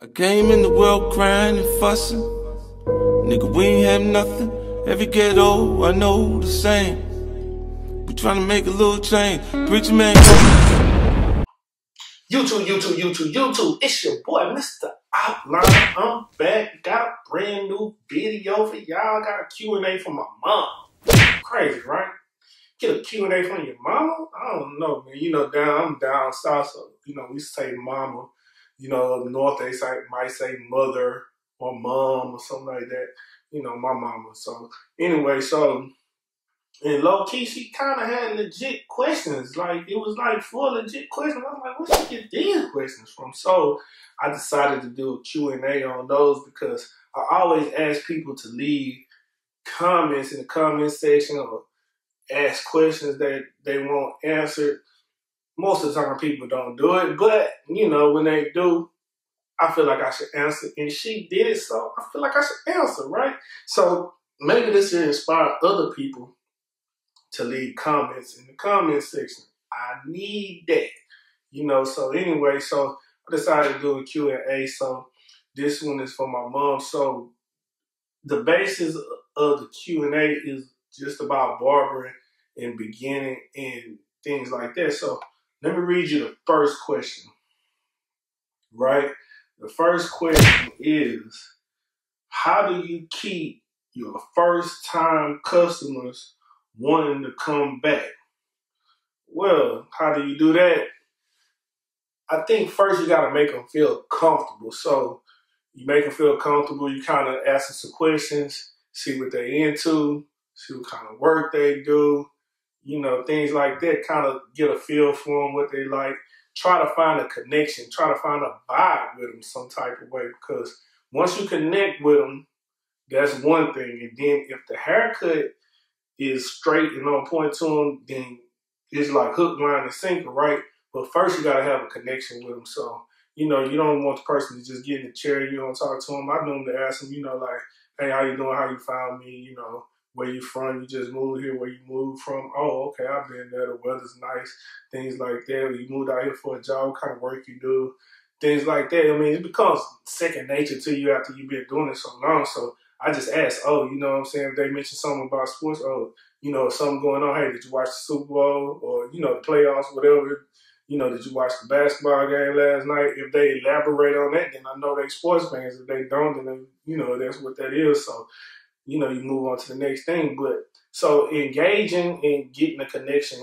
I came in the world crying and fussing. Nigga, we ain't have nothing. Every ghetto, I know the same. We tryna make a little change. Preacher man. YouTube. It's your boy, Mr. Outline. I'm back. Got a brand new video for y'all. Got a Q&A from my mom. Crazy, right? Get a Q&A from your mama? I don't know, man. You know, I'm down south, so, you know, we say mama. You know, north they might say mother or mom or something like that. You know, my mama. So, anyway, and low key, she kind of had legit questions. Like, it was like full legit questions. I was like, where she get these questions from? So, I decided to do a Q&A on those because I always ask people to leave comments in the comment section or ask questions that they want answered. Most of the time, people don't do it. But, you know, when they do, I feel like I should answer. And she did it, so I feel like I should answer, right? So, maybe this will inspire other people to leave comments in the comment section. I need that, you know. So anyway, so I decided to do a Q&A. So this one is for my mom. So the basis of the Q&A is just about barbering and beginning and things like that. So let me read you the first question, right? The first question is, how do you keep your first time customers wanting to come back? Well, how do you do that? I think first you got to make them feel comfortable. So you make them feel comfortable. You kind of ask them some questions, see what they're into, see what kind of work they do, you know, things like that. Kind of get a feel for them, what they like. Try to find a connection. Try to find a vibe with them some type of way, because once you connect with them, that's one thing. And then if the haircut is straight and on point to them, then it's like hook, line, and sinker, right? But first you gotta have a connection with them. So, you know, you don't want the person to just get in the chair, you don't talk to them. I normally ask them, you know, like, hey, how you doing? How you found me? You know, where you from? You just moved here, where you moved from? Oh, okay, I've been there, the weather's nice, things like that. You moved out here for a job, what kind of work you do, things like that. I mean, it becomes second nature to you after you've been doing it so long. So I just asked, oh, you know what I'm saying? If they mention something about sports, oh, you know, something going on. Hey, did you watch the Super Bowl or, you know, the playoffs, whatever? You know, did you watch the basketball game last night? If they elaborate on that, then I know they sports fans. If they don't, then, you know, that's what that is. So, you know, you move on to the next thing. But so engaging and getting a connection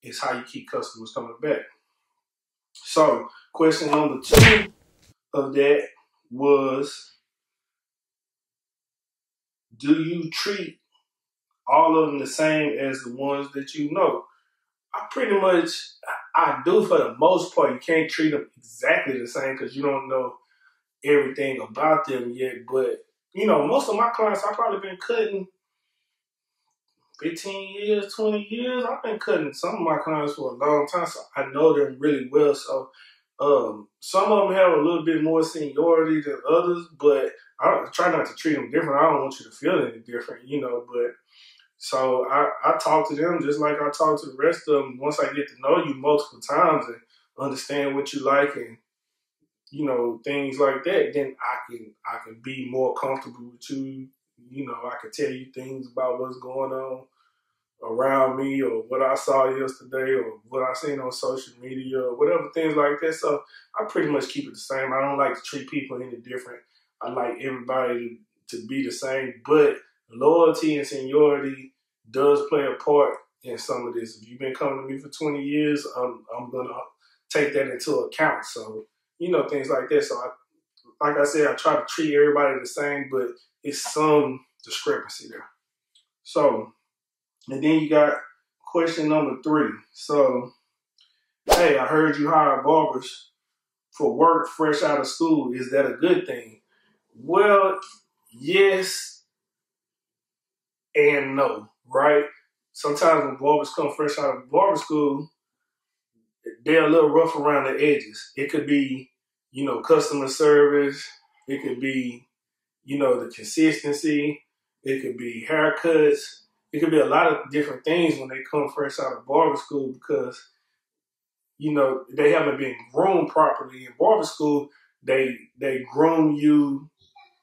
is how you keep customers coming back. So question number 2 of that was, do you treat all of them the same as the ones that you know? I do for the most part. You can't treat them exactly the same because you don't know everything about them yet. But, you know, most of my clients, I've probably been cutting 15 years, 20 years. I've been cutting some of my clients for a long time, so I know them really well. So some of them have a little bit more seniority than others, but I try not to treat them different. I don't want you to feel any different, you know, but so I talk to them just like I talk to the rest of them. Once I get to know you multiple times and understand what you like and, you know, things like that, then I can be more comfortable with you. You know, I can tell you things about what's going on around me or what I saw yesterday or what I seen on social media or whatever, things like that. So I pretty much keep it the same. I don't like to treat people any different. I like everybody to be the same, but loyalty and seniority does play a part in some of this. If you've been coming to me for 20 years, I'm going to take that into account. So, you know, things like that. So, like I said, I try to treat everybody the same, but it's some discrepancy there. So, and then you got question number 3. So, hey, I heard you hire barbers for work fresh out of school. Is that a good thing? Well, yes and no, right? Sometimes when barbers come fresh out of barber school, they're a little rough around the edges. It could be, you know, customer service. It could be, you know, the consistency. It could be haircuts. It could be a lot of different things when they come fresh out of barber school because, you know, they haven't been groomed properly in barber school. they groom you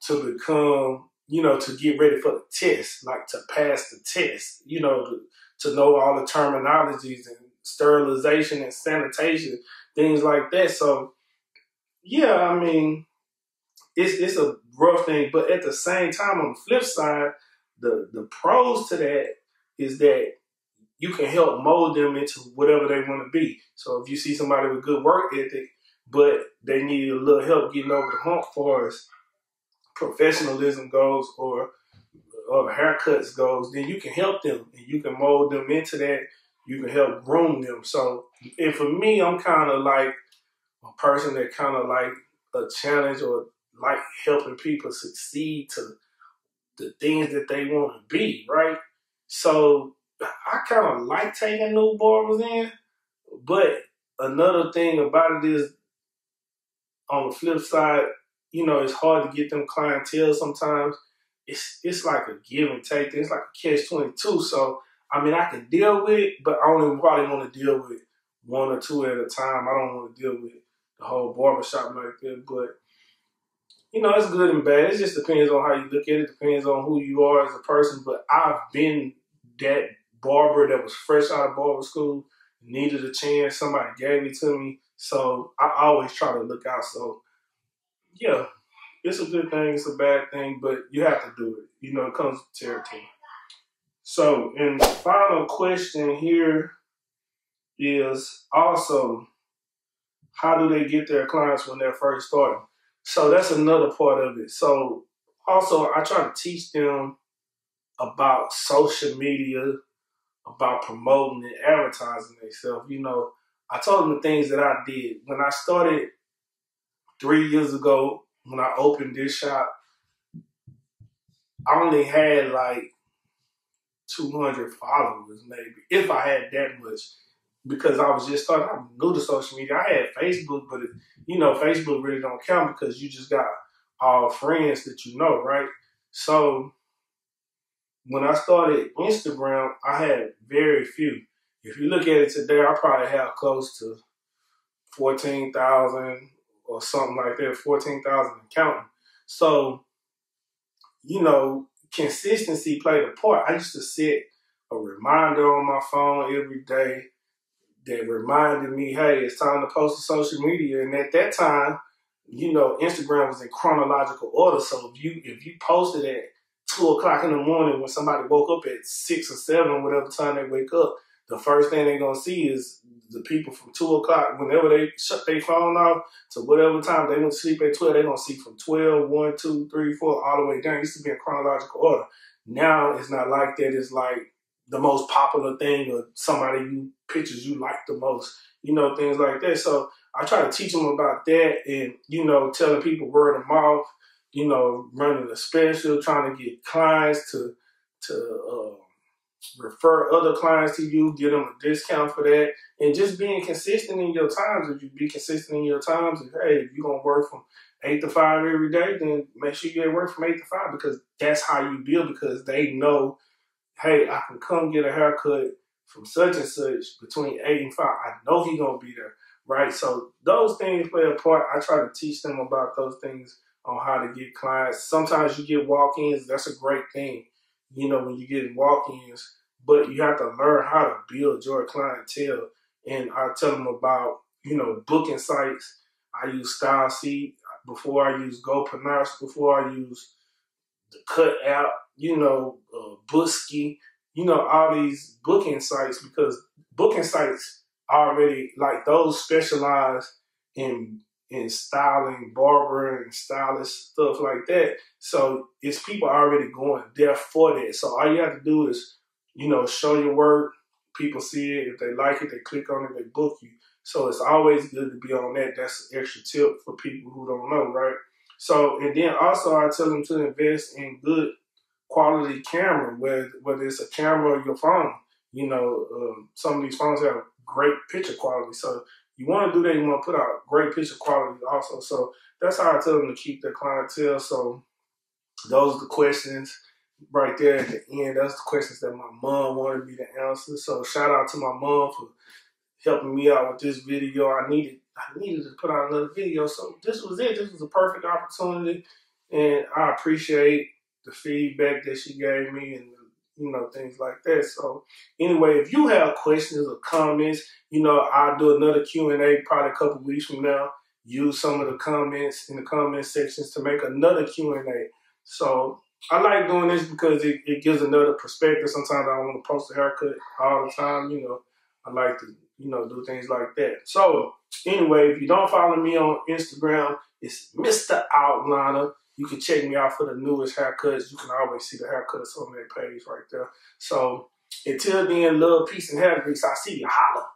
to become, to get ready for the test, like to pass the test, to know all the terminologies and sterilization and sanitation, things like that. So, yeah, I mean, it's a rough thing, but at the same time, on the flip side, the pros to that is that you can help mold them into whatever they want to be. So if you see somebody with good work ethic, but they need a little help getting over the hump for as professionalism goes or haircuts goes, then you can help them and you can mold them into that. You can help groom them. So, and for me, I'm kind of like a person that kind of like a challenge or like helping people succeed to the things that they want to be, right? So I kind of like taking new barbers in, but another thing about it is, on the flip side, it's hard to get them clientele sometimes. It's like a give and take. It's like a catch-22. So, I mean, I can deal with it, but I only probably want to deal with one or two at a time. I don't want to deal with the whole barbershop like that. But, it's good and bad. It just depends on how you look at it. Depends on who you are as a person. But I've been that barber that was fresh out of barber school, needed a chance. Somebody gave it to me. So I always try to look out. So, yeah, it's a good thing. It's a bad thing, but you have to do it. It comes with territory. So, and the final question here is also, how do they get their clients when they're first starting? So that's another part of it. So also, I try to teach them about social media, about promoting and advertising themselves. I told them the things that I did. When I started 3 years ago, when I opened this shop, I only had like 200 followers, maybe, if I had that much, because I was just starting. I'm new to social media. I had Facebook, but Facebook really don't count because you just got all friends that right? So when I started Instagram, I had very few. If you look at it today, I probably have close to 14,000 or something like that, 14,000 and counting. So, consistency played a part. I used to set a reminder on my phone every day that reminded me, hey, it's time to post to social media. And at that time, Instagram was in chronological order. So if you posted at 2:00 in the morning when somebody woke up at 6 or 7, whatever time they wake up, the first thing they're going to see is the people from 2:00, whenever they shut their phone off, to whatever time they went to sleep at 12, they're going to see from 12, 1, 2, 3, 4, all the way down. It used to be in chronological order. Now it's not like that. It's like the most popular thing or pictures you like the most, things like that. So I try to teach them about that and, telling people word of mouth, running a special, trying to get clients to refer other clients to you, get them a discount for that, and just being consistent in your times. If you be consistent in your times, if you're going to work from 8 to 5 every day, then make sure you work from 8 to 5 because that's how you build, because they know, hey, I can come get a haircut from such and such between 8 and 5. I know he's going to be there, right? So those things play a part. I try to teach them about those things on how to get clients. Sometimes you get walk-ins. That's a great thing, when you get walk-ins. But you have to learn how to build your clientele. And I tell them about, booking sites. I use Style Seat before I use GoPanache, before I use the Cut app, Busky, all these booking sites, because booking sites already, like, those specialize in styling, barbering, and stylist, stuff like that. So it's people already going there for that. So all you have to do is, show your work. People see it. If they like it, they click on it, they book you. So it's always good to be on that. That's an extra tip for people who don't know, right? So, and then also I tell them to invest in good quality camera, whether it's a camera or your phone. Some of these phones have great picture quality. So you want to do that. You want to put out great picture quality also. So that's how I tell them to keep their clientele. So those are the questions right there at the end. That's the questions that my mom wanted me to answer. So shout out to my mom for helping me out with this video. I needed I needed to put out another video. So this was it. This was a perfect opportunity. And I appreciate the feedback that she gave me and, things like that. So anyway, if you have questions or comments, I'll do another Q&A probably a couple weeks from now. Use some of the comments in the comment sections to make another Q&A. So I like doing this because it gives another perspective. Sometimes I don't want to post a haircut all the time. I like to, do things like that. So anyway, if you don't follow me on Instagram, it's Mr. Outliner. You can check me out for the newest haircuts. You can always see the haircuts on that page right there. So until then, love, peace, and hair grease. I see you. Holla.